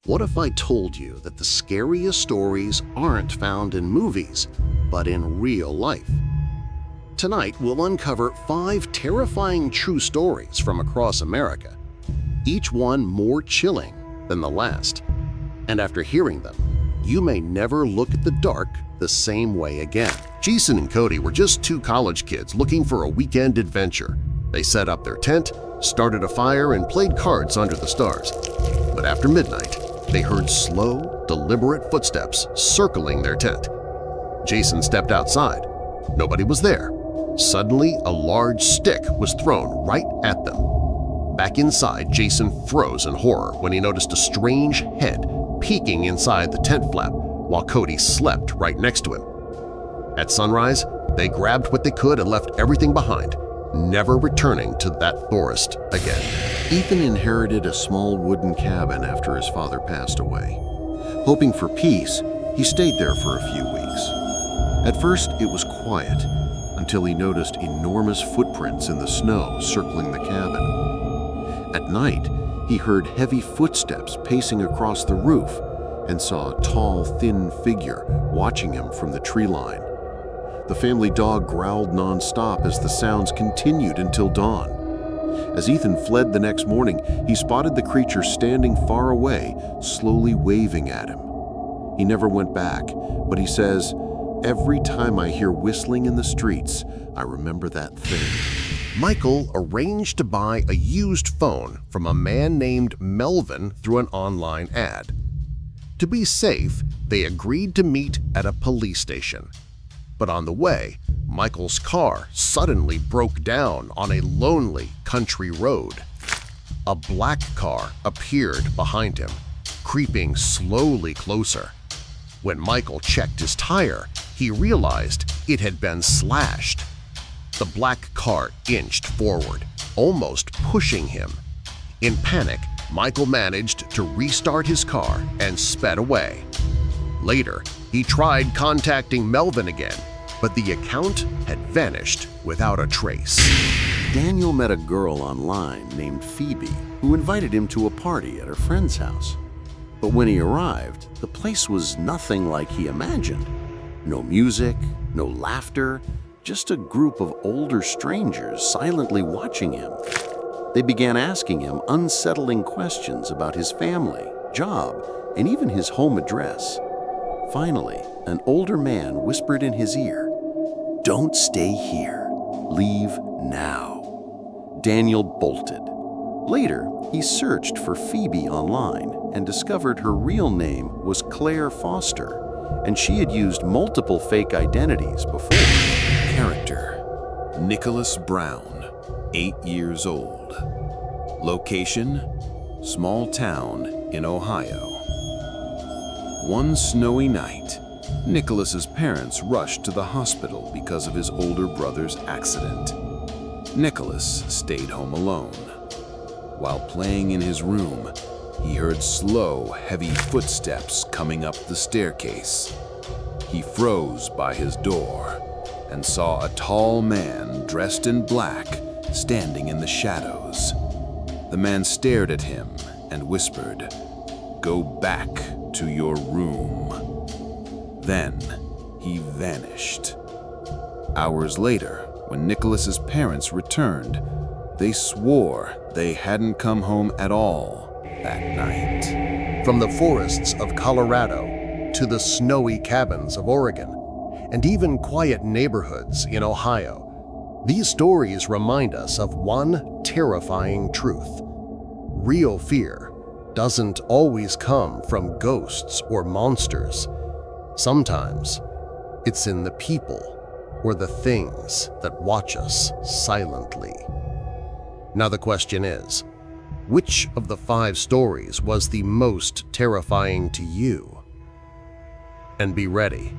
What if I told you that the scariest stories aren't found in movies, but in real life? Tonight, we'll uncover 5 terrifying true stories from across America, each one more chilling than the last. And after hearing them, you may never look at the dark the same way again. Jason and Cody were just 2 college kids looking for a weekend adventure. They set up their tent, started a fire, and played cards under the stars. But after midnight, they heard slow, deliberate footsteps circling their tent. Jason stepped outside. Nobody was there. Suddenly, a large stick was thrown right at them. Back inside, Jason froze in horror when he noticed a strange head peeking inside the tent flap while Cody slept right next to him. At sunrise, they grabbed what they could and left everything behind, never returning to that forest again. Ethan inherited a small wooden cabin after his father passed away. Hoping for peace, he stayed there for a few weeks. At first, it was quiet until he noticed enormous footprints in the snow circling the cabin. At night, he heard heavy footsteps pacing across the roof and saw a tall, thin figure watching him from the tree line. The family dog growled nonstop as the sounds continued until dawn. As Ethan fled the next morning, he spotted the creature standing far away, slowly waving at him. He never went back, but he says, "Every time I hear whistling in the streets, I remember that thing." Michael arranged to buy a used phone from a man named Melvin through an online ad. To be safe, they agreed to meet at a police station. But on the way, Michael's car suddenly broke down on a lonely country road. A black car appeared behind him, creeping slowly closer. When Michael checked his tire, he realized it had been slashed. The black car inched forward, almost pushing him. In panic, Michael managed to restart his car and sped away. Later, he tried contacting Melvin again, but the account had vanished without a trace. Daniel met a girl online named Phoebe who invited him to a party at her friend's house. But when he arrived, the place was nothing like he imagined. No music, no laughter, just a group of older strangers silently watching him. They began asking him unsettling questions about his family, job, and even his home address. Finally, an older man whispered in his ear, "Don't stay here. Leave now." Daniel bolted. Later, he searched for Phoebe online and discovered her real name was Claire Foster, and she had used multiple fake identities before. Character: Nicholas Brown, 8 years old. Location: small town in Ohio. One snowy night, Nicholas's parents rushed to the hospital because of his older brother's accident. Nicholas stayed home alone. While playing in his room, he heard slow, heavy footsteps coming up the staircase. He froze by his door and saw a tall man dressed in black standing in the shadows. The man stared at him and whispered, "Go back to your room." Then he vanished. Hours later, when Nicholas's parents returned, they swore they hadn't come home at all that night. From the forests of Colorado to the snowy cabins of Oregon, and even quiet neighborhoods in Ohio, these stories remind us of one terrifying truth. Real fear doesn't always come from ghosts or monsters. Sometimes it's in the people or the things that watch us silently. Now the question is, which of the 5 stories was the most terrifying to you? And be ready,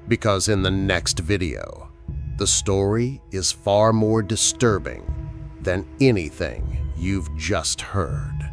because in the next video, the story is far more disturbing than anything you've just heard.